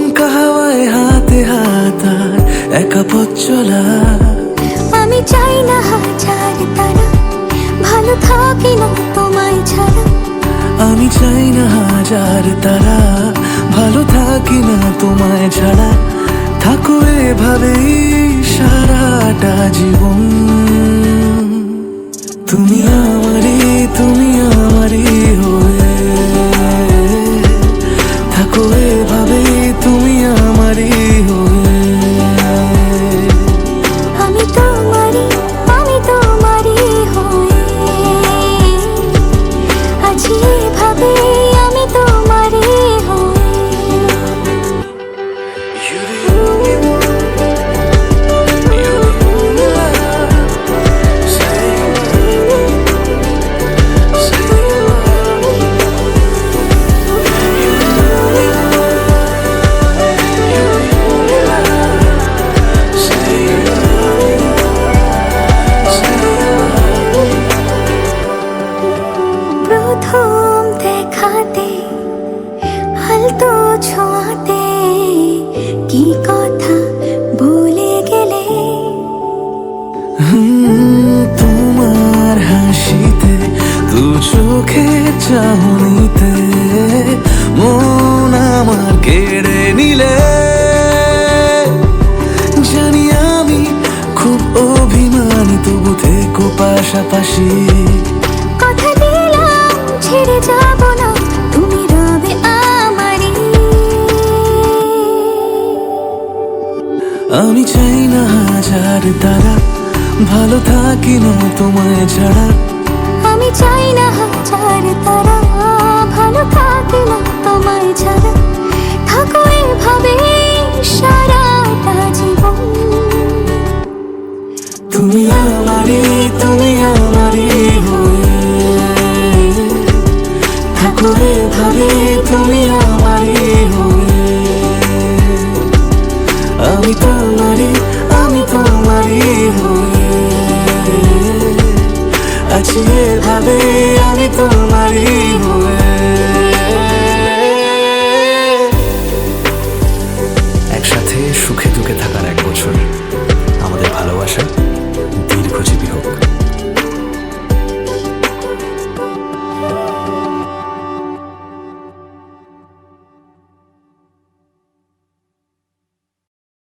দমকা হাওয়ায় হাতে হাত আর একা পথ চলা। আমি চাই না হাজার তারা, ভালো থাকি না তোমায় ছাড়া। আমি চাই না হাজার তারা, ভালো থাকি না তোমায় ছাড়া। থাকো এভাবেই সারাটা জীবন। তুমি আমারই, তুমি আমারই হয়ে থাকো এভাবেই, তুমি আমারই হয়ে। আমি তোমারই, আমি তোমারই হয়ে আছি এভাবে, আমি তোমারই হয়ে। প্রথম দেখাতে হালতো ছোঁয়াতে কি কথা ভুলে গেলে। তোমার হাসিতে, দু চোখে চাহনিতে মন আমার কেড়ে নিলে। জানি আমি খুব অভিমানী, তবু থেকো পাশাপাশি। কথা দিলাম ছেড়ে যাব না, তুমি রবে আমারই। আমি চাই না হাজার তারা, ভালো থাকি না তোমায় ছাড়া। আমি চাই না হাজার তারা, ভালো থাকি না তোমায় ছাড়া। থাকো এভাবে সারাটা জীবন। তুমি আমারই, তুমি আমারই হয়ে থাকো এভাবে, তুমি আমারই হয়ে। আমি তোমারই, আমি তোমারই হয়ে আছি এভাবে, আমি তোমারই হয়ে। একসাথে সুখে দুঃখে থাকা